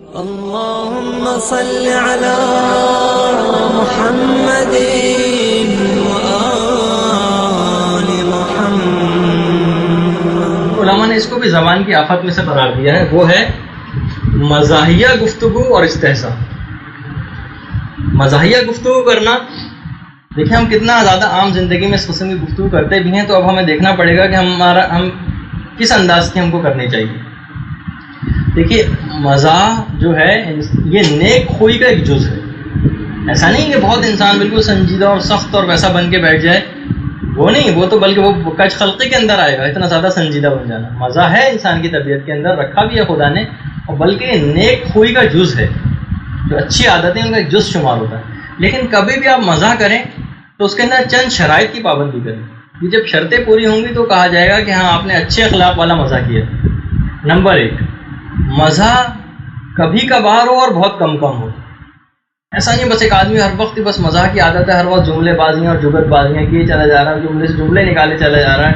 اللهم صل على محمد وآل محمد. علماء نے اس کو بھی زبان کی آفت میں سے قرار دیا ہے، وہ ہے مزاحیہ گفتگو اور استحصاء. مزاحیہ گفتگو کرنا، دیکھیں ہم کتنا زیادہ عام زندگی میں اس قسم کی گفتگو کرتے بھی ہیں، تو اب ہمیں دیکھنا پڑے گا کہ ہم کس انداز کی ہم کو کرنی چاہیے. دیکھیے مزاح جو ہے یہ نیک خوئی کا ایک جز ہے. ایسا نہیں کہ بہت انسان بالکل سنجیدہ اور سخت اور ویسا بن کے بیٹھ جائے، وہ نہیں، وہ تو بلکہ وہ کچھ خلقی کے اندر آئے گا، اتنا زیادہ سنجیدہ بن جانا. مزاح ہے انسان کی طبیعت کے اندر، رکھا بھی ہے خدا نے، اور بلکہ نیک خوئی کا جز ہے. جو اچھی عادتیں ان کا ایک جز شمار ہوتا ہے. لیکن کبھی بھی آپ مزاح کریں تو اس کے اندر چند شرائط کی پابندی کریں. یہ جب شرطیں پوری ہوں گی تو کہا جائے گا کہ ہاں آپ نے اچھے اخلاق والا مزاح کیا. نمبر 1، مزاح کبھی کبھار ہو اور بہت کم ہو. ایسا نہیں بس ایک آدمی ہر وقت بس مزاح کی عادت ہے، ہر وقت جملے بازیاں اور جگت بازیاں کیے چلا جا رہا ہے، جملے سے جملے نکالے چلا جا رہا ہے.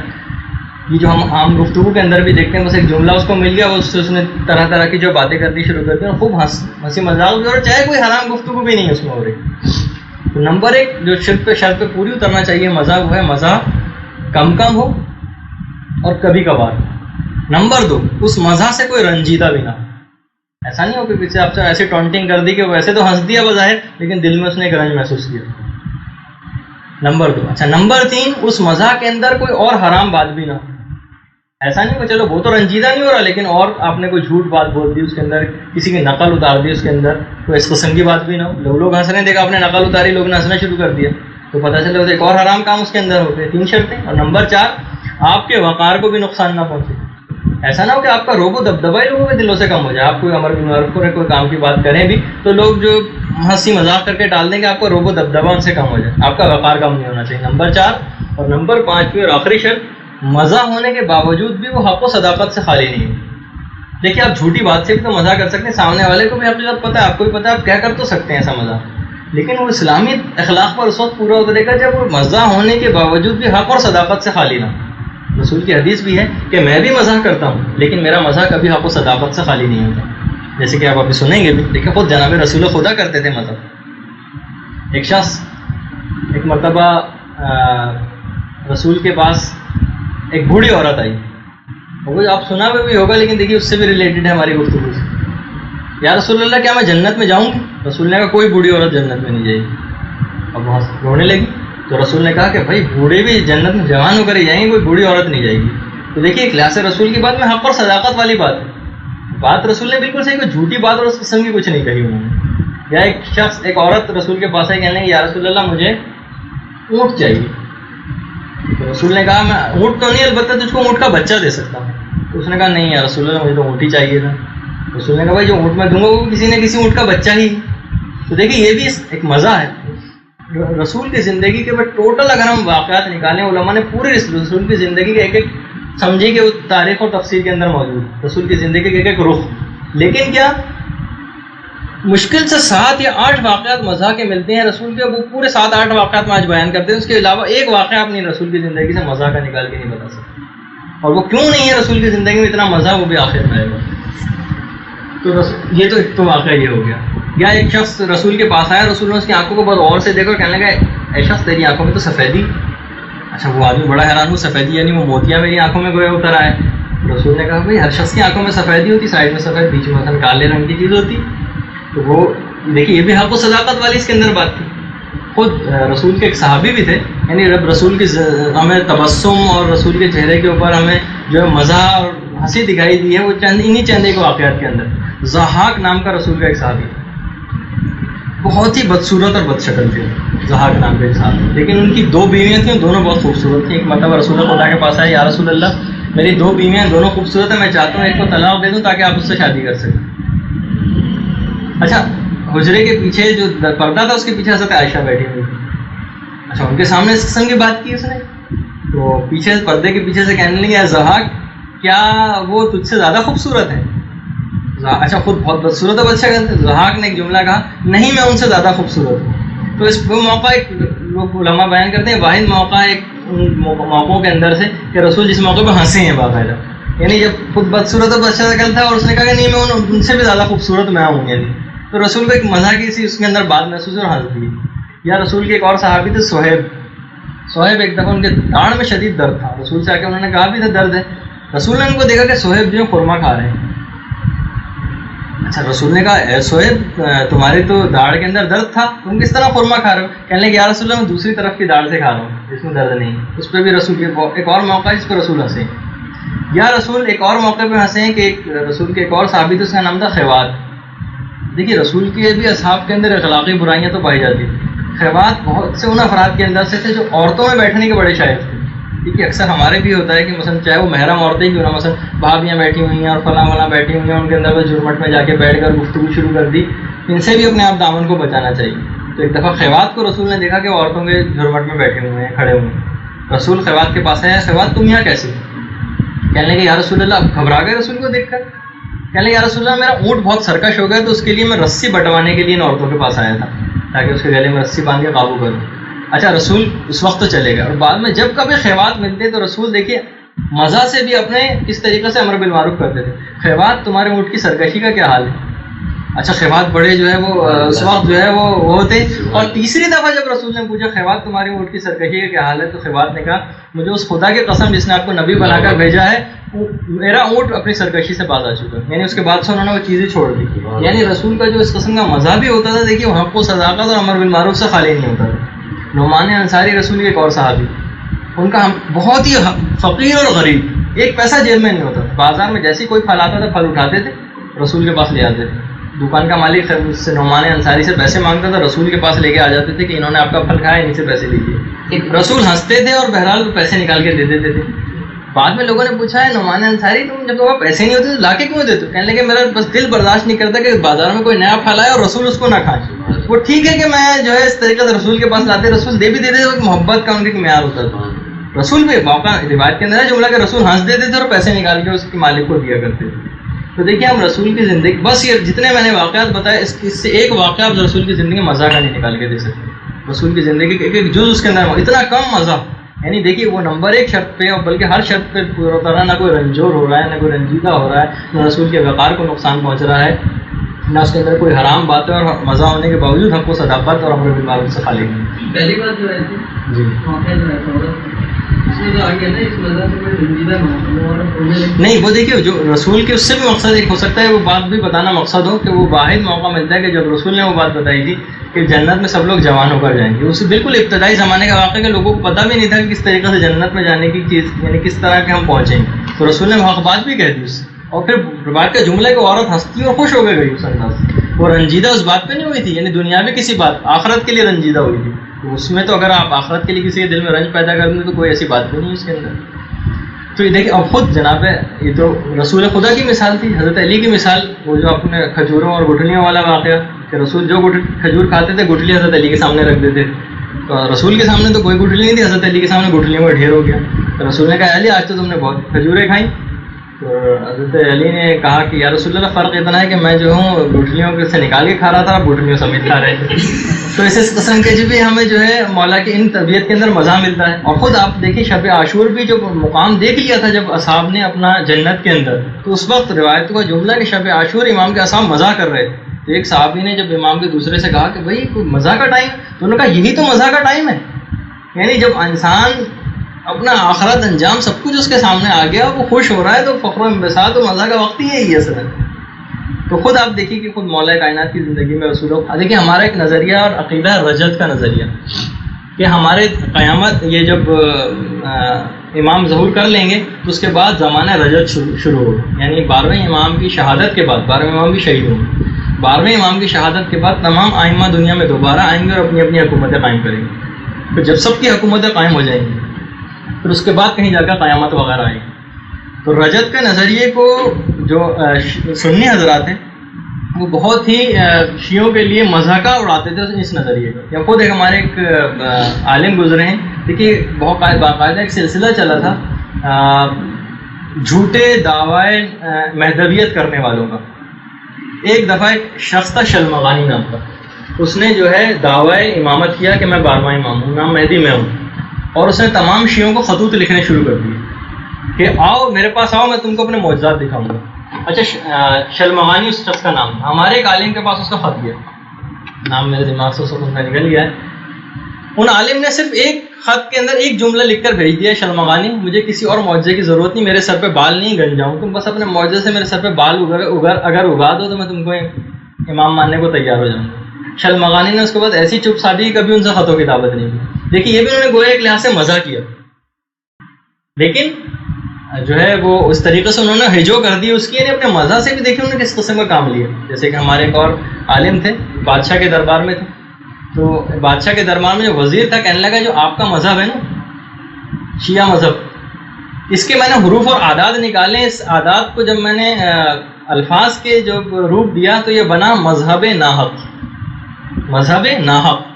یہ جو ہم عام گفتگو کے اندر بھی دیکھتے ہیں، بس ایک جملہ اس کو مل گیا، اس نے طرح طرح کی جو باتیں کرنی شروع کر دی اور خوب ہنسی مذاق بھی، اور چاہے کوئی حرام گفتگو بھی نہیں اس میں ہو رہی. تو نمبر 1 جو شرط پہ پوری اترنا چاہیے مزاح، وہ ہے مزاح کم ہو اور کبھی کبھار. نمبر 2، اس مزاح سے کوئی رنجیدہ بھی نہ ہو. ایسا نہیں ہو کہ پیچھے آپ سے ایسی ٹونٹنگ کر دی کہ ویسے تو ہنس دیا بظاہر، لیکن دل میں اس نے ایک رنج محسوس کیا. نمبر 2. اچھا نمبر 3، اس مزاح کے اندر کوئی اور حرام بات بھی نہ ہو. ایسا نہیں کہ چلو وہ تو رنجیدہ نہیں ہو رہا، لیکن اور آپ نے کوئی جھوٹ بات بول دی اس کے اندر، کسی کی نقل اتار دی اس کے اندر، تو اس قسم کی بات بھی نہ ہو. لوگ ہنس رہے ہیں، دیکھا آپ نے نقل اتاری، لوگ نے ہنسنا شروع کر دیا، تو پتہ چلے ایک اور حرام کام اس کے اندر ہو گئے. 3 شرطیں. اور نمبر 4، آپ کے وقار کو بھی نقصان نہ پہنچے. ایسا نہ ہو کہ آپ کا روب و دبدبہ ہی لوگوں کے دلوں سے کم ہو جائے. آپ کوئی امر بالمعروف کریں، کوئی کام کی بات کریں بھی، تو لوگ جو ہنسی مذاق کر کے ڈال دیں کہ آپ کا روب و دبدبہ ان سے کم ہو جائے، آپ کا وقار کم نہیں ہونا چاہیے. نمبر 4 اور نمبر 5 اور آخری شرط، مزاح ہونے کے باوجود بھی وہ حق و صداقت سے خالی نہیں ہے. دیکھیے آپ جھوٹی بات سے بھی تو مزاح کر سکتے ہیں، سامنے والے کو بھی حقیقت پتہ ہے، آپ کو بھی پتہ ہے، آپ کیا کر تو سکتے ہیں ایسا مزاح، لیکن وہ اسلامی اخلاق پر اس وقت پورا اترے گا جب وہ مزاح ہونے کے باوجود بھی حق اور صداقت سے خالی نہ. رسول کی حدیث بھی ہے کہ میں بھی مزاح کرتا ہوں، لیکن میرا مزاح کبھی حق و صداقت سے خالی نہیں ہوتا. جیسے کہ آپ ابھی سنیں گے بھی. دیکھیں خود جناب رسول خدا کرتے تھے مزاح. ایک شخص ایک مرتبہ رسول کے پاس ایک بوڑھی عورت آئی، وہ آپ سنا بھی ہوگا، لیکن دیکھیے اس سے بھی ریلیٹڈ ہے ہماری گفتگو سے. یا رسول اللہ کیا میں جنت میں جاؤں گی؟ رسول نے کہا کوئی بوڑھی عورت جنت میں نہیں جائے گی. اب وہاں رونے لگی، تو رسول نے کہا کہ بھائی بوڑھے بھی جنت میں جوان ہو کر ہی جائیں گے، کوئی بوڑھی عورت نہیں جائے گی. تو دیکھیے اخلاص رسول کی بات میں حق اور صداقت والی بات ہے. بات رسول نے بالکل صحیح، کوئی جھوٹی بات اور اس قسم کی کچھ نہیں کہی انہوں نے. یا ایک عورت رسول کے پاس آئی، کہنے لگی یا رسول اللہ مجھے اونٹ چاہیے. تو رسول نے کہا میں اونٹ تو نہیں، البتہ تجھ کو اونٹ کا بچہ دے سکتا ہوں. تو اس نے کہا نہیں یا رسول اللہ مجھے تو اونٹ ہی چاہیے تھا. رسول نے کہا بھائی جو اونٹ میں دوں گا وہ کسی نہ کسی اونٹ کا بچہ ہی. تو دیکھیے یہ بھی ایک مزہ ہے رسول کی زندگی کے. بٹ ٹوٹل اگر ہم واقعات نکالیں، علماء نے پورے رسول کی زندگی کے ایک سمجھے کہ وہ تاریخ اور تفسیر کے اندر موجود ہے، رسول کی زندگی کے ایک رخ. لیکن کیا مشکل سے 7 یا 8 واقعات مزاح کے ملتے ہیں رسول کے، وہ پورے 7-8 واقعات میں آج بیان کرتے ہیں. اس کے علاوہ ایک واقعہ آپ نے رسول کی زندگی سے مزاح کا نکال کے نہیں بتا سکتے. اور وہ کیوں نہیں ہے رسول کی زندگی میں اتنا مزاح، وہ بھی آخر میں آئے گا. تو یہ تو واقعہ یہ ہو گیا. یا ایک شخص رسول کے پاس آیا، رسول نے اس کی آنکھوں کو بہت غور سے دیکھا اور کہنے لگا اے شخص تیری آنکھوں میں تو سفیدی. اچھا وہ آدمی بڑا حیران ہوا، سفیدی یعنی وہ موتیاں میری آنکھوں میں گویا اتر آئے. رسول نے کہا بھائی ہر شخص کی آنکھوں میں سفیدی ہوتی، سائڈ میں سفید، بیچ میں مثلا کالے رنگ کی چیز ہوتی. تو وہ دیکھیے یہ بھی حق و صداقت والی اس کے اندر بات تھی. خود رسول کے ایک صحابی بھی تھے، یعنی رب رسول کی ہمیں تبسم اور رسول کے چہرے کے اوپر ہمیں جو مزاح اور ہنسی دکھائی دی ہے وہ انہی چند ایک واقعات کے اندر. ضحاک نام کا رسول کا ایک صحابی، بہت ہی بدصورت اور بد شکل تھے ضحاک نام کے ایک صحابی، لیکن ان کی 2 بیویاں تھیں، دونوں بہت خوبصورت تھیں. ایک مرتبہ رسول خدا کے پاس آئے، یا رسول اللہ میری 2 بیویاں دونوں خوبصورت ہیں، میں چاہتا ہوں ایک کو طلاق دے دوں تاکہ آپ اس سے شادی کر سکیں. اچھا حجرے کے پیچھے جو پردہ تھا اس کے پیچھے حضرت عائشہ بیٹھی ہوئی تھی. اچھا ان کے سامنے اس قسم کی بات کی اس نے، تو پیچھے پردے کے پیچھے سے کہنے لگے ضحاک کیا وہ تجھ سے زیادہ خوبصورت ہے؟ اچھا خود بہت بدصورت ہے بادشاہ. ضحاک نے ایک جملہ کہا نہیں میں ان سے زیادہ خوبصورت ہوں. تو اس وہ موقع ایک لوگ علماء بیان کرتے ہیں واحد موقع ایک ان موقعوں کے اندر سے کہ رسول جس موقع پہ ہنسے ہیں باقاعدہ، یعنی جب خود بدصورت اور بچہ شکل تھا اور اس نے کہا کہ نہیں میں ان سے بھی زیادہ خوبصورت میں ہوں، یعنی تو رسول کو ایک مزہ کی سی اس کے اندر بات محسوس اور ہنس دی. یا رسول کے ایک اور صحابی تھے صہیب ایک دفعہ ان کے داڑھ میں شدید درد تھا، رسول سے آ کے انہوں نے کہا بھی تھا درد ہے. رسول نے ان کو دیکھا کہ صہیب جو خورما کھا رہے ہیں. اچھا رسول نے کہا اے صہیب تمہاری تو داڑھ کے اندر درد تھا، تم کس طرح خورما کھا رہے ہو؟ کہنے لگے یا رسول اللہ میں دوسری طرف کی داڑھ سے کھا رہا ہوں جس میں درد نہیں. اس پہ بھی رسول کے ایک اور موقع ہے جس پہ رسول ہنسے. یا رسول ایک اور موقع پہ ہنسے ہیں کہ ایک رسول کے ایک اور صحابی تھے، اس کا نام تھا خوات. دیکھیے رسول کے بھی اصحاب کے اندر اخلاقی برائیاں تو پائی جاتی. خوات بہت سے ان افراد کے اندر سے تھے جو عورتوں میں بیٹھنے کے بڑے شائق تھے. دیکھیے اکثر ہمارے بھی ہوتا ہے کہ مثلا چاہے وہ محرم عورتیں کیوں نہ، مثلا بھابیاں بیٹھی ہوئی ہیں اور فلاں بیٹھی ہوئی ہیں، ان کے اندر وہ جھرمٹ میں جا کے بیٹھ کر گفتگو شروع کر دی. ان سے بھی اپنے آپ دامن کو بچانا چاہیے. تو ایک دفعہ خوات کو رسول نے دیکھا کہ وہ عورتوں کے جھرمٹ میں بیٹھے ہوئے ہیں، کھڑے ہوئے ہیں. رسول خوات کے پاس آیا، خوات تم یہاں کیسے؟ کہنے لگے یا رسول اللہ، اب گھبرا گئے رسول کو دیکھ کر. کہنے لگے یا رسول اللہ میرا اونٹ بہت سرکش ہو گیا تو اس کے لیے میں رسی بٹوانے کے لیے ان عورتوں کے پاس آیا تھا تاکہ اس کے گلے میں رسی باندھ کے قابو کروں. اچھا رسول اس وقت تو چلے گا. اور بعد میں جب کبھی خوات ملتے تو رسول دیکھیے مزہ سے بھی اپنے کس طریقے سے امر بالمعروف کرتے تھے. خوات تمہارے اونٹ کی سرکشی کا کیا حال ہے؟ اچھا خوات بڑے جو ہے وہ اس وقت جو ہے وہ ہوتے. اور تیسری دفعہ جب رسول نے پوچھا خوات تمہاری اونٹ کی سرکشی کا کیا حال ہے، تو خوات نے کہا مجھے اس خدا کی قسم جس نے آپ کو نبی بنا کر بھیجا ہے، میرا اونٹ اپنی سرکشی سے باز آ چکا. یعنی اس کے بعد سے انہوں نے وہ چیزیں چھوڑ دی. یعنی رسول کا جو اس قسم کا مزہ بھی ہوتا تھا، دیکھیے وہ حق و صداقت اور امر بالمعروف سے خالی نہیں ہوتا تھا. نعمان انصاری رسول کے ایک اور صحابی، ان کا بہت ہی فقیر اور غریب، ایک پیسہ جیب میں نہیں ہوتا. بازار میں جیسی کوئی پھل آتا تھا پھل اٹھاتے تھے رسول کے پاس لے آتے تھے. دکان کا مالک سے نعمان انصاری سے پیسے مانگتا تھا، رسول کے پاس لے کے آ جاتے تھے کہ انہوں نے آپ کا پھل کھایا، انہیں سے پیسے لیجیے. رسول ہنستے تھے اور بہرحال پیسے نکال کے دے دیتے تھے. بعد میں لوگوں نے پوچھا ہے نعمان انصاری تم جب تمہیں پیسے نہیں ہوتے تو لا کے کیوں دیتے؟ کہنے لگے میرا بس دل برداشت نہیں کرتا کہ بازار میں کوئی نیا پھل آئے اور رسول اس کو نہ کھائے. وہ ٹھیک ہے کہ میں جو ہے اس طریقے سے رسول کے پاس لاتے، رسول دے بھی دیتے تھے، محبت کا ان کے معیار ہوتا تھا. رسول بھی موقع روایت کے اندر ہے جملہ کہ رسول ہنس دیتے تھے اور پیسے نکال کے اس کے مالک کو دیا کرتے تھے. تو دیکھیے ہم رسول کی زندگی، بس یہ جتنے میں نے واقعات بتائے اس سے ایک واقعہ آپ رسول کی زندگی مزہ کا نہیں نکال کے دے سکتے. رسول کی زندگی کے ایک جز اس کے اندر اتنا کم مزہ، یعنی دیکھیے وہ نمبر ایک شرط پہ اور بلکہ ہر شرط پہ پورا طرح نہ کوئی رنجور ہو رہا ہے، نہ کوئی رنجیدہ ہو رہا ہے، نہ رسول کے وقار کو نقصان پہنچ رہا ہے، نہ اس کے اندر کوئی حرام بات ہے، اور مزہ ہونے کے باوجود حق و صداقت اور امر بالمعروف سے خالی نہیں. پہلی بات جو ہے جی نہیں، وہ دیکھیے جو رسول کے اس سے بھی مقصد ایک ہو سکتا ہے، وہ بات بھی بتانا مقصد ہو کہ وہ واحد موقع ملتا ہے کہ جب رسول نے وہ بات بتائی تھی کہ جنت میں سب لوگ جوان ہو کر جائیں گے. اس بالکل ابتدائی زمانے کا واقعہ کہ لوگوں کو پتہ بھی نہیں تھا کہ کس طریقے سے جنت میں جانے کی چیز، یعنی کس طرح کے ہم پہنچیں گے. تو رسول نے وہاں بات بھی کہہ دی اس سے، اور پھر بات کا جملہ کہ عورت ہنستی اور خوش ہو کے گئی اس انداز سے. وہ رنجیدہ اس بات پہ نہیں ہوئی تھی، یعنی دنیا میں کسی بات، آخرت کے لیے رنجیدہ ہوئی تھی. اس میں تو اگر آپ آخرت کے لیے کسی کے دل میں رنج پیدا کر دیں تو کوئی ایسی بات بھی نہیں اس کے اندر. تو یہ دیکھیں اب خود جناب یہ تو رسول خدا کی مثال تھی. حضرت علی کی مثال، وہ جو اپنے کھجوروں اور گٹھلیوں والا واقعہ کہ رسول جو کھجور کھاتے تھے گٹھلی حضرت علی کے سامنے رکھ دیتے. تو رسول کے سامنے تو کوئی گٹھلی نہیں تھی، حضرت علی کے سامنے گٹھلیوں کا ڈھیر ہو گیا. تو رسول نے کہا علی آج تو تم نے بہت کھجوریں کھائیں. تو حضرت علی نے کہا کہ یا رسول اللہ فرق اتنا ہے کہ میں جو ہوں گٹھلیوں سے نکال کے کھا رہا تھا، گٹھلیوں سمیت کھا رہے تھے. تو اس قسم کے بھی ہمیں جو ہے مولا کی ان طبیعت کے اندر مزہ ملتا ہے. اور خود آپ دیکھیں شب عاشور بھی جو مقام دیکھ لیا تھا جب اصحاب نے اپنا جنت کے اندر، تو اس وقت روایت کا جملہ کہ شب عاشور امام کے اصحاب مزہ کر رہے تھے. تو ایک صحابی نے جب امام کے دوسرے سے کہا کہ بھائی کوئی مزہ کا ٹائم، تو انہوں نے کہا یہی تو مزہ کا ٹائم ہے. یعنی جب انسان اپنا آخرت انجام سب کچھ اس کے سامنے آ گیا، وہ خوش ہو رہا ہے، تو فخر و انبساط و مزہ کا وقت ہی یہی ہے اصل. تو خود آپ دیکھیے کہ خود مولا کائنات کی زندگی میں رسولوں، دیکھیے ہمارا ایک نظریہ اور عقیدہ ہے رجت کا نظریہ کہ ہمارے قیامت یہ جب امام ظہور کر لیں گے تو اس کے بعد زمانہ رجت شروع ہوگا. یعنی 12ویں امام کی شہادت کے بعد، 12ویں امام بھی شہید ہوں گے، 12ویں امام کی شہادت کے بعد تمام ائمہ دنیا میں دوبارہ آئیں گے اور اپنی اپنی حکومتیں قائم کریں گے. پھر جب سب کی حکومتیں قائم ہو جائیں گی پھر اس کے بعد کہیں جا کر قیامت وغیرہ آئے گی. تو رجت کے نظریے کو جو سنی حضرات ہیں وہ بہت ہی شیعوں کے لیے مذاقہ اڑاتے تھے اس نظریے کا. یا خود ایک ہمارے ایک عالم گزرے ہیں، دیکھیے بہت باقاعدہ ایک سلسلہ چلا تھا جھوٹے دعوائے مہدویت کرنے والوں کا. ایک دفعہ ایک شخص تھا شلمغانی نام کا، اس نے جو ہے دعوائے امامت کیا کہ میں 12واں امام ہوں، امام مہدی میں ہوں، اور اس نے تمام شیعوں کو خطوط لکھنے شروع کر دیے کہ آؤ میرے پاس آؤ، میں تم کو اپنے معجزات دکھاؤں گا. اچھا شلمغانی اس شخص کا نام تھا. ہمارے ایک عالم کے پاس اس کا خط گیا، نام میرے دماغ سے اس وقت نکل گیا ہے. ان عالم نے صرف ایک خط کے اندر ایک جملہ لکھ کر بھیج دیا، شلمغانی مجھے کسی اور معجزے کی ضرورت نہیں، میرے سر پہ بال نہیں گن جاؤں، تم بس اپنے معجزے سے میرے سر پہ بال اگر اگا دو تو میں تم کو امام ماننے کو تیار ہو جاؤں گا. شلمغانی نے اس کے بعد ایسی چپ سادھی کبھی ان سے خطوں کی دعوت نہیں کی. دیکھیے یہ بھی انہوں نے گویا ایک لحاظ سے مزہ کیا، لیکن جو ہے وہ اس طریقے سے انہوں نے ہجو کر دی اس کی، یعنی اپنے مزہ سے بھی دیکھیے انہوں نے کس قسم کا کام لیا. جیسے کہ ہمارے ایک اور عالم تھے، بادشاہ کے دربار میں تھے، تو بادشاہ کے دربار میں جو وزیر تھا کہنے لگا جو آپ کا مذہب ہے نا شیعہ مذہب، اس کے میں نے حروف اور اعداد نکالے، اس اعداد کو جب میں نے الفاظ کے جو روپ دیا تو یہ بنا مذہب ناحق، مذہب ناحق.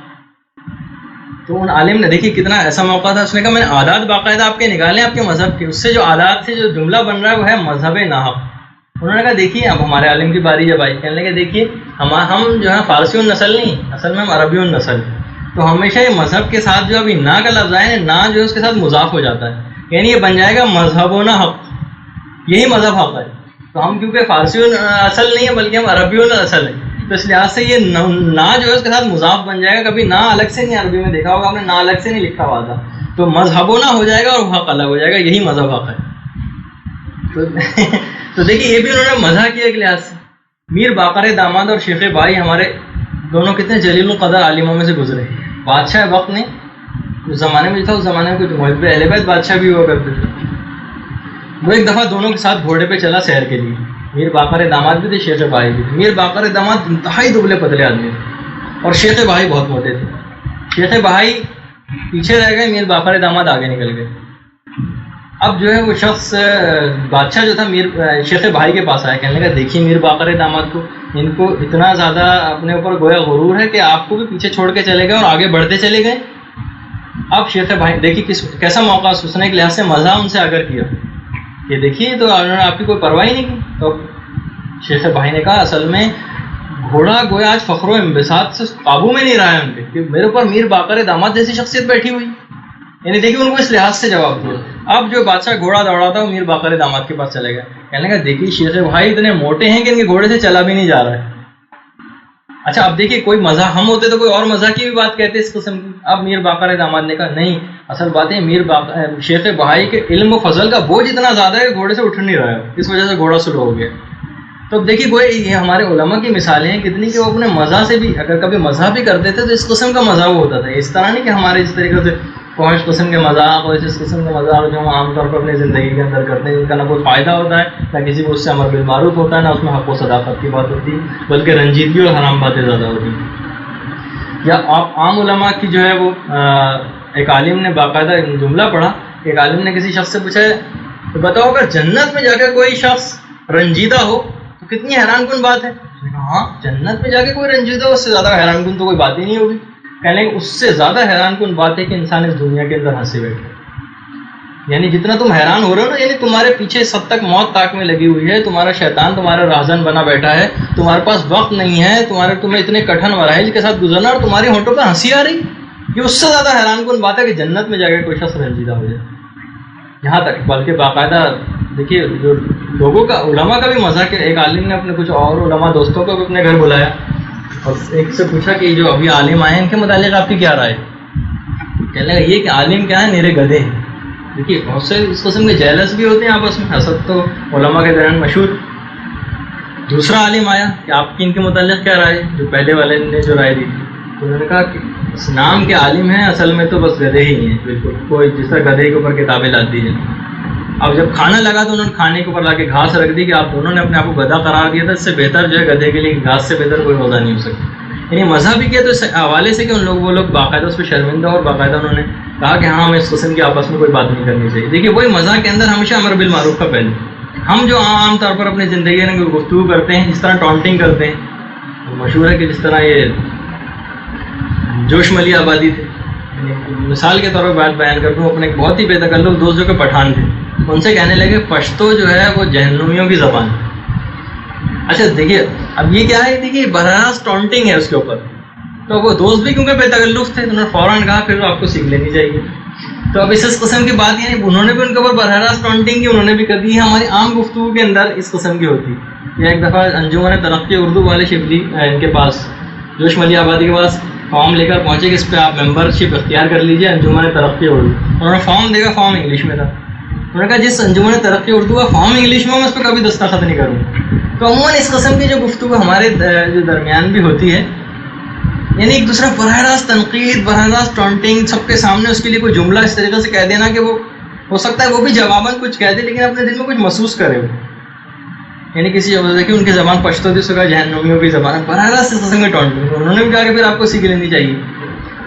تو ان عالم نے دیکھی کتنا ایسا موقع تھا، اس نے کہا میں نے اعداد باقاعدہ آپ کے نکالے آپ کے مذہب کے، اس سے جو اعداد سے جو جملہ بن رہا ہے وہ ہے مذہب ناحق. انہوں نے کہا دیکھیے اب ہمارے عالم کی باری جب آئی، کہنے لگے دیکھیے ہم جو ہے فارسی النسل نہیں، اصل میں ہم عربی النسل، تو ہمیشہ یہ مذہب کے ساتھ جو ابھی نا کا لفظ آئے نا جو ہے اس کے ساتھ مضاف ہو جاتا ہے، یعنی یہ بن جائے گا مذہب و نہ حق، یہی مذہب حق ہے. تو ہم کیونکہ فارسی اصل نہیں ہے بلکہ ہم عربی اصل ہیں، تو اس لحاظ سے یہ نا جو ہے اس کے ساتھ مضاف بن جائے گا. کبھی نا الگ سے نہیں عربی میں دیکھا ہوگا آپ نے، نا الگ سے نہیں لکھا ہوا تھا، تو مذہب و نہ ہو جائے گا اور حق الگ ہو جائے گا، یہی مذہب حق ہے. تو دیکھیے یہ بھی انہوں نے مزہ کیا ایک لحاظ سے. میر باقر داماد اور شیخ بھائی ہمارے دونوں کتنے جلیل القدر عالموں میں سے گزرے. بادشاہ وقت نے اس زمانے میں جو تھا، اس زمانے میں کچھ محب اہل بیت بادشاہ بھی ہوا کرتے تھے، وہ ایک دفعہ دونوں کے ساتھ گھوڑے پہ چلا سیر کے لیے. میر باقر داماد بھی تھے، شیخ بھائی بھی تھے. میر باقر داماد انتہائی دبلے پتلے آدمی تھے اور شیخ بھائی بہت موٹے تھے. شیخ بھائی پیچھے رہ گئے، میر باقر داماد آگے نکل گئے. اب جو ہے وہ شخص بادشاہ جو تھا شیخ بھائی کے پاس آیا، کہنے لگا دیکھیے میر باقر داماد کو، ان کو اتنا زیادہ اپنے اوپر گویا غرور ہے کہ آپ کو بھی پیچھے چھوڑ کے چلے گئے اور آگے بڑھتے چلے گئے. اب شیخ بھائی دیکھیے کیسا موقع، اس نے ایک لحاظ سے مزہ ان سے اگر کیا کہ دیکھیے تو انہوں نے آپ کی کوئی پرواہ نہیں کی. تو شیخ بھائی نے کہا اصل میں گھوڑا گویا آج فخر و انبساط سے قابو میں نہیں رہا ہے ان کے، کہ میرے اوپر میر باقر داماد جیسی شخصیت بیٹھی ہوئی. یعنی دیکھیے ان کو اس لحاظ سے جواب دیا. اب جو بادشاہ گھوڑا دوڑا تھا وہ میر باقر داماد کے پاس چلے گیا، کہنے لگا دیکھیے شیخ بھائی اتنے موٹے ہیں کہ ان کے گھوڑے سے چلا بھی نہیں جا رہا ہے. اچھا اب دیکھیے کوئی مزہ ہم ہوتے تو کوئی اور مزہ کی بھی بات کہتے اس قسم کی. اب میر باقر داماد نے کہا نہیں، اصل بات ہے شیخ بھائی کے علم و فضل کا بوجھ اتنا زیادہ ہے کہ گھوڑے سے اٹھ نہیں رہا ہے، اس وجہ سے گھوڑا سلو ہو گیا. تو اب دیکھیے گویا یہ ہمارے علماء کی مثالیں ہیں کتنی کہ وہ اپنے مزہ سے بھی اگر کبھی مزہ بھی کرتے تھے تو اس قسم کا مزہ وہ ہوتا تھا. اس طرح نہیں کہ ہمارے اس طریقے سے پانچ قسم کے مذاق اور اس قسم کے مذاق جو ہم عام طور پر اپنی زندگی کے اندر کرتے ہیں، جن کا نہ کوئی فائدہ ہوتا ہے، نہ کسی کو اس سے امر بالمعروف ہوتا ہے، نہ اس میں حق و صداقت کی بات ہوتی، بلکہ رنجیدگی اور حرام باتیں زیادہ ہوتی ہیں. یا آپ عام علماء کی جو ہے وہ ایک عالم نے باقاعدہ جملہ پڑھا، ایک عالم نے کسی شخص سے پوچھا ہے تو بتاؤ اگر جنت میں جا کے کوئی شخص رنجیدہ ہو تو کتنی حیران کن بات ہے. ہاں جنت میں جا کے کوئی رنجیدہ ہو اس سے زیادہ حیران کن تو کوئی بات ہی نہیں ہوگی. کہنے کہ اس سے زیادہ حیران کن بات ہے کہ انسان اس دنیا کے اندر ہنسے بیٹھے. یعنی جتنا تم حیران ہو رہے ہو نا، یعنی تمہارے پیچھے سب تک موت تاک میں لگی ہوئی ہے، تمہارا شیطان تمہارا راہزن بنا بیٹھا ہے، تمہارے پاس وقت نہیں ہے، تمہیں اتنے کٹھن مراحل کے ساتھ گزرنا اور تمہاری ہونٹوں پہ ہنسی آ رہی، یہ اس سے زیادہ حیران کن بات ہے کہ جنت میں جا کے کوئی شخص رنجیدہ ہو جائے. یہاں تک بلکہ باقاعدہ دیکھیے جو لوگوں کا علماء کا بھی مزہ کہ ایک عالم نے اپنے کچھ اور علماء دوستوں کو بھی اپنے گھر بلایا اور ایک سے پوچھا کہ جو ابھی عالم آئے ہیں ان کے متعلق آپ کی کیا رائے. کہنے لگا یہ کہ عالم کیا ہے، میرے گدھے ہیں. دیکھیے بہت سے اس قسم کے جیلس بھی ہوتے ہیں آپس میں، حسد تو علماء کے درمیان مشہور. دوسرا عالم آیا کہ آپ کی ان کے متعلق کیا رائے، جو پہلے والے نے جو رائے دی تھی. تو انہوں نے کہا کہ اس نام کے عالم ہیں، اصل میں تو بس گدھے ہی ہیں، بالکل کوئی جس طرح گدھے کے اوپر کتابیں لاتی ہیں. اب جب کھانا لگا تو انہوں نے کھانے کے اوپر لا کے گھاس رکھ دی کہ آپ دونوں نے اپنے آپ کو گدھا قرار دیا تھا، اس سے بہتر جو ہے گدھے کے لیے گھاس سے بہتر کوئی روزہ نہیں ہو سکتا. یعنی مزہ بھی کیا تو اس حوالے سے کہ وہ لوگ باقاعدہ اس پہ شرمندہ اور باقاعدہ انہوں نے کہا کہ ہاں ہمیں اس قسم کی آپس میں کوئی بات نہیں کرنی چاہیے. دیکھیے وہی مزہ کے اندر ہمیشہ امر بالمعروف کا پہلو. ہم جو عام طور پر اپنی زندگی میں گفتگو کرتے ہیں، جس طرح ٹانٹنگ کرتے ہیں، مشہور ہے کہ جس طرح یہ جوش ملی آبادی تھے. مثال کے طور پر بات بیان کرتا ہوں، اپنے ایک بہت ہی بے تکلف دوست جو کہ پٹھان تھے، ان سے کہنے لگے پشتو جو ہے وہ جہنمیوں کی زبان ہے. اچھا دیکھیے اب یہ کیا ہے، دیکھیے براہ راست ٹانٹنگ ہے اس کے اوپر. تو وہ دوست بھی کیونکہ بے تکلف تھے، انہوں نے فوراً کہا پھر آپ کو سیکھ لینی چاہیے. تو اب اس قسم کی بات یعنی انہوں نے بھی ان کے اوپر براہ راست ٹونٹنگ کی انہوں نے بھی کبھی ہماری عام گفتگو کے اندر اس قسم کی ہوتی. یا ایک دفعہ انجمن ترقی اردو والے شبلی ان کے پاس جوش ملی آبادی کے پاس فارم لے کر پہنچے کہ اس پہ آپ ممبر شپ اختیار کر لیجیے انجمن ترقی اردو. انہوں نے فارم دیکھا, فارم انگلش میں تھا. انہوں نے کہا جس انجمن ترقی اردو کا فارم انگلش میں اس پہ کبھی دستخط نہیں کروں. تو عموماً اس قسم کی جو گفتگو ہمارے جو درمیان بھی ہوتی ہے یعنی ایک دوسرا براہ راست تنقید, براہ راست ٹونٹنگ, سب کے سامنے اس کے لیے کوئی جملہ اس طریقے سے کہہ دینا کہ وہ ہو سکتا ہے وہ بھی جواباً کچھ کہہ دے لیکن اپنے دل میں کچھ محسوس کرے وہ. یعنی کسی دیکھیے ان کی زبان پشتو تھی, اس کا جہنمیوں کی زبان ہے, براہ راست اس قسم کی ٹونٹنگ. انہوں نے بھی کہا کہ پھر آپ کو سیکھ لینی چاہیے.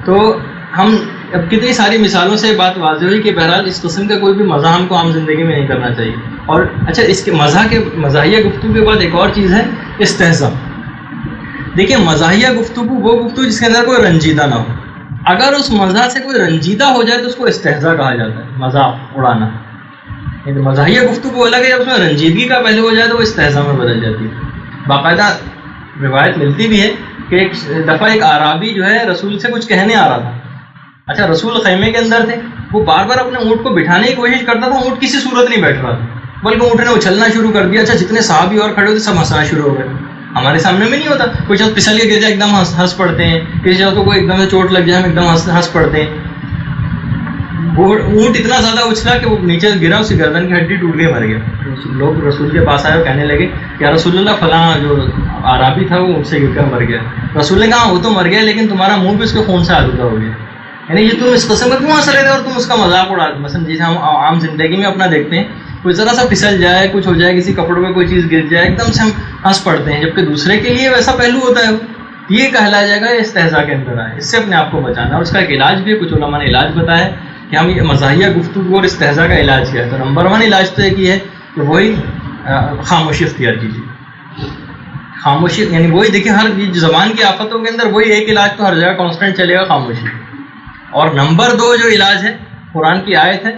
تو ہم اب کتنی ساری مثالوں سے بات واضح ہوئی کہ بہرحال اس قسم کا کوئی بھی مزاح ہم کو عام زندگی میں نہیں کرنا چاہیے. اور اچھا اس کے مزاحیہ گفتگو کے بعد ایک اور چیز ہے استہزاء. دیکھیے مزاحیہ گفتگو وہ گفتگو جس کے اندر کوئی رنجیدہ نہ ہو. اگر اس مزاح سے کوئی رنجیدہ ہو جائے تو اس کو استہزاء کہا جاتا ہے, مذاق اڑانا. یعنی مزاحیہ گفتگو الگ ہے, جب اس میں رنجیدگی کا پہلو ہو جائے تو وہ استہزاء میں بدل جاتی ہے. باقاعدہ روایت ملتی بھی ہے کہ ایک دفعہ ایک اعرابی جو ہے رسول سے کچھ کہنے آ رہا تھا. اچھا رسول خیمے کے اندر تھے, وہ بار بار اپنے اونٹ کو بٹھانے کی کوشش کرتا تھا, اونٹ کسی صورت نہیں بیٹھ رہا تھا بلکہ اونٹ نے اچھلنا شروع کر دیا. اچھا جتنے صحابی اور کھڑے ہوتے سب ہنسنا شروع ہو گئے. ہمارے سامنے میں نہیں ہوتا, کوئی شخص پھسل کے گر جائے ایک دم ہنس پڑتے ہیں, کسی شخص کو کوئی ایک دم سے چوٹ لگ جائے ہم ایک دم ہنس پڑتے ہیں. اونٹ اتنا زیادہ اچھلا کہ وہ نیچے گرا, اس کی گردن کی ہڈی ٹوٹ کے مر گیا. لوگ رسول کے پاس آئے اور کہنے لگے کہ یا رسول اللہ فلاں جو اعرابی تھا وہ اونٹ سے گر کر مر گیا. رسول نے کہا وہ تو مر گیا لیکن تمہارا منہ بھی اس کے خون سے آلودہ ہو گیا. یعنی یہ تم اس قسم کا کیوں ہنس رہے تھے اور تم اس کا مذاق اڑا. مثلا جیسے ہم عام زندگی میں اپنا دیکھتے ہیں, کوئی ذرا سا پھسل جائے, کچھ ہو جائے, کسی کپڑوں پہ کوئی چیز گر جائے, ایک دم سے ہم ہنس پڑتے ہیں, جبکہ دوسرے کے لیے ویسا پہلو ہوتا ہے. یہ کہلایا جائے گا یہ استہزاء کے اندر آئے. اس سے اپنے آپ کو بچانا, اور اس کا ایک علاج بھی ہے. کچھ علماء نے علاج بتایا ہے کہ ہم یہ مزاحیہ گفتگو اور استہزاء کا علاج کیا ہے. تو نمبر 1 علاج تو ایک یہ ہے کہ وہی خاموشی اختیار کیجیے. خاموشی یعنی وہی دیکھیں ہر زبان کی آفتوں کے اندر وہی ایک علاج تو ہر جگہ کانسٹنٹ چلے گا, خاموشی. اور نمبر 2 جو علاج ہے قرآن کی آیت ہے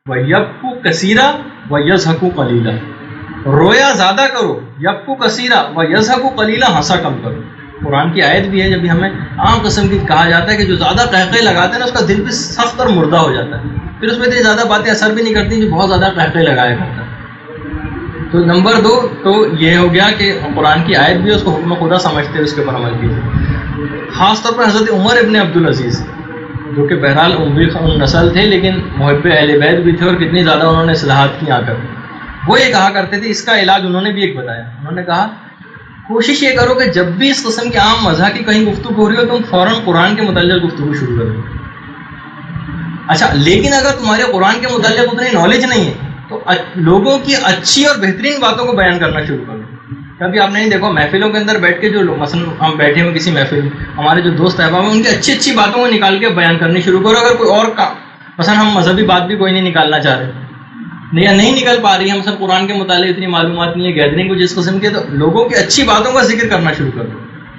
وَيَبْكُوا كَثِيرًا وَيَضْحَكُوا قَلِيلًا. رویا زیادہ کرو, یبکو کثیرہ وَيَضْحَكُوا قَلِيلًا, ہنسا کم کرو. قرآن کی آیت بھی ہے. جب بھی ہمیں عام قسم کی کہا جاتا ہے کہ جو زیادہ قہقہے لگاتے ہیں نا اس کا دل بھی سخت اور مردہ ہو جاتا ہے, پھر اس میں اتنی زیادہ باتیں اثر بھی نہیں کرتی جو بہت زیادہ قہقہے لگایا کرتا ہے. تو نمبر 2 تو یہ ہو گیا کہ قرآن کی آیت بھی اس کو حکم خدا سمجھتے ہیں, اس کے اوپر عمل کیجیے. خاص طور پر حضرت عمر ابن عبدالعزیز جو کہ بہرحال اموی نسل تھے لیکن محب اہل بیت بھی تھے, اور کتنی زیادہ انہوں نے اصلاحات کی آ کر. وہ یہ کہا کرتے تھے, اس کا علاج انہوں نے بھی ایک بتایا. انہوں نے کہا کوشش یہ کرو کہ جب بھی اس قسم کی عام مزاح کی کہیں گفتگو ہو رہی ہو تم فوراً قرآن کے متعلق گفتگو شروع کرو. اچھا لیکن اگر تمہارے قرآن کے متعلق اتنی نالج نہیں ہے تو لوگوں کی اچھی اور بہترین باتوں کو بیان کرنا شروع کرو. کبھی آپ نے نہیں دیکھو محفلوں کے اندر بیٹھ کے جو لوگ مثلا ہم بیٹھے ہوئے کسی محفل میں, ہمارے جو دوست احباب ہیں ان کی اچھی اچھی باتوں کو نکال کے بیان کرنی شروع کرو. اگر کوئی اور مثلا ہم مذہبی بات بھی کوئی نہیں نکالنا چاہ رہے یا نہیں نکل پا رہی ہے, مثلا قرآن کے متعلق اتنی معلومات نہیں ہے, گیدرنگ کو جس قسم کے, تو لوگوں کی اچھی باتوں کا ذکر کرنا شروع کر دو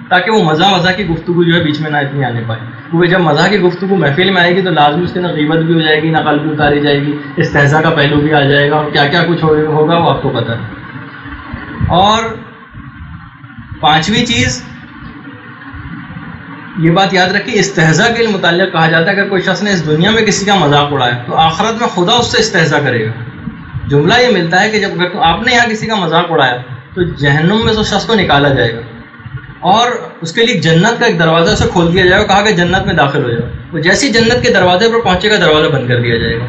تاکہ وہ مزاح کی گفتگو جو ہے بیچ میں نہ اتنی آنے پائے. کیونکہ جب مزاح کی گفتگو محفل میں آئے گی تو لازمی اس کے اندر غیبت بھی ہو جائے گی, نقل بھی اتاری جائے گی, استہزاء کا پہلو بھی آ جائے گا, اور کیا کیا کچھ ہوگا وہ آپ کو پتہ ہے. اور 5ویں چیز یہ بات یاد رکھیے, استہزاء کے متعلق کہا جاتا ہے اگر کوئی شخص نے اس دنیا میں کسی کا مذاق اڑایا تو آخرت میں خدا اس سے استہزاء کرے گا. جملہ یہ ملتا ہے کہ جب اگر آپ نے یہاں کسی کا مذاق اڑایا تو جہنم میں اس شخص کو نکالا جائے گا اور اس کے لیے جنت کا ایک دروازہ اسے کھول دیا جائے گا, کہا کہ جنت میں داخل ہو جائے. وہ جیسی جنت کے دروازے پر پہنچے گا دروازہ بند کر دیا جائے گا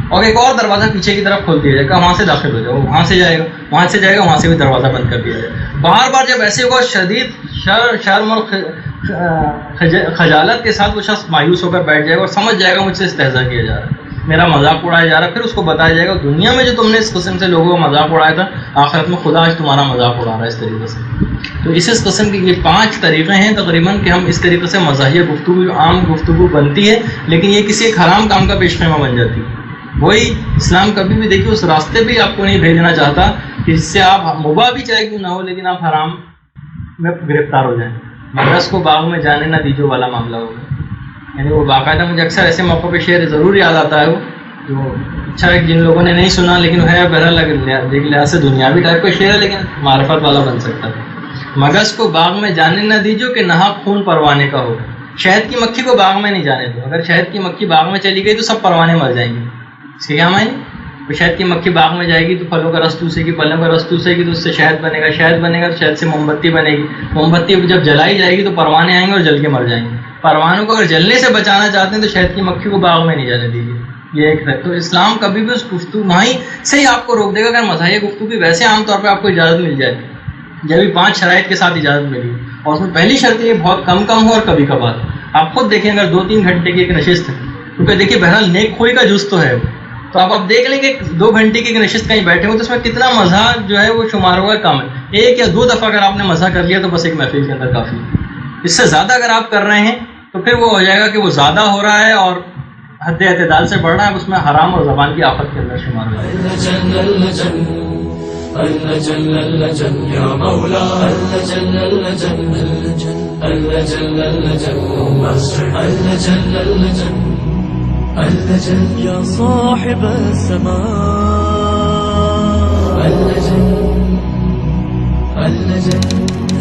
اور ایک اور دروازہ پیچھے کی طرف کھول دیا جائے گا, وہاں سے داخل ہو جائے گا. وہاں سے جائے گا, وہاں سے جائے گا, وہاں سے بھی دروازہ بند کر دیا جائے گا. بار بار جب ایسے ہوگا شدید شرم اور خجالت کے ساتھ وہ شخص مایوس ہو کر بیٹھ جائے گا اور سمجھ جائے گا مجھ سے استہزاء کیا جا رہا ہے, میرا مذاق اڑایا جا رہا ہے. پھر اس کو بتایا جائے گا دنیا میں جو تم نے اس قسم سے لوگوں کا مذاق اڑایا تھا آخرت میں خدا آج تمہارا مذاق اڑا رہا ہے اس طریقے سے. تو اس قسم کی یہ 5 طریقے ہیں تقریباً کہ ہم اس طریقے سے مزاحیہ گفتگو عام گفتگو بنتی ہے لیکن یہ کسی ایک حرام کام کا پیش خیمہ بن جاتی ہے. وہی اسلام کبھی بھی دیکھیے اس راستے پہ آپ کو نہیں بھیجنا چاہتا کہ جس سے آپ مباح بھی چاہے کیوں نہ ہو لیکن آپ حرام میں گرفتار ہو جائیں. مدرس کو باغ میں جانے نہ دیجو والا معاملہ ہوگا. یعنی وہ باقاعدہ مجھے اکثر ایسے موقع پہ شعر ضرور یاد آتا ہے, وہ جو اچھا ہے جن لوگوں نے نہیں سنا لیکن ہے بہرحال لحاظ سے دنیاوی ٹائپ کا شعر ہے لیکن معرفت والا بن سکتا ہے. مگس کو باغ میں جانے نہ دیجو کہ نہا خون پروانے کا ہو, شہد کی مکھی کو باغ میں نہیں جانے دو. اگر شہد کی مکھی باغ میں چلی گئی تو سب پروانے مر جائیں گے. اس کے کیا معنی؟ تو شہد کی مکھی باغ میں جائے گی تو پھلوں کا رس چوسے گی، پھلوں کا رس چوسے گی تو اس سے شہد بنے گا، شہد بنے گا تو شہد سے موم بتی بنے گی، موم بتی جب جلائی جائے گی تو پروانے آئیں گے اور جل کے مر جائیں گے. پروانوں کو اگر جلنے سے بچانا چاہتے ہیں تو شہد کی مکھی کو باغ میں نہیں جانے دیجیے. یہ ایک ہے. تو اسلام کبھی بھی اس گفتگو وہیں سے ہی آپ کو روک دے گا. اگر مزاحیہ گفتگو کی ویسے عام طور پہ آپ کو اجازت مل جائے، جب بھی 5 شرائط کے ساتھ اجازت ملی، اور اس میں پہلی شرط یہ بہت کم ہو اور کبھی کبھار. آپ خود دیکھیں اگر 2-3 گھنٹے کی ایک نشست ہے، کیونکہ دیکھیے بہرحال نیک خوئی کا جز تو ہے، تو آپ دیکھ لیں کہ 2 گھنٹے کی ایک نشست کہیں بیٹھے ہو تو اس میں کتنا مزہ جو ہے وہ شمار ہوا کم ہے. 1 یا 2 دفعہ اگر آپ نے مزہ کر لیا تو بس ایک محفل کے اندر کافی ہے. اس سے زیادہ اگر آپ کر رہے ہیں تو پھر وہ ہو جائے گا کہ وہ زیادہ ہو رہا ہے اور حد اعتدال سے بڑھ رہا ہے، اس میں حرام اور زبان کی آفت کے اندر شمار ہوا ہے. يا صاحب السماء اللجن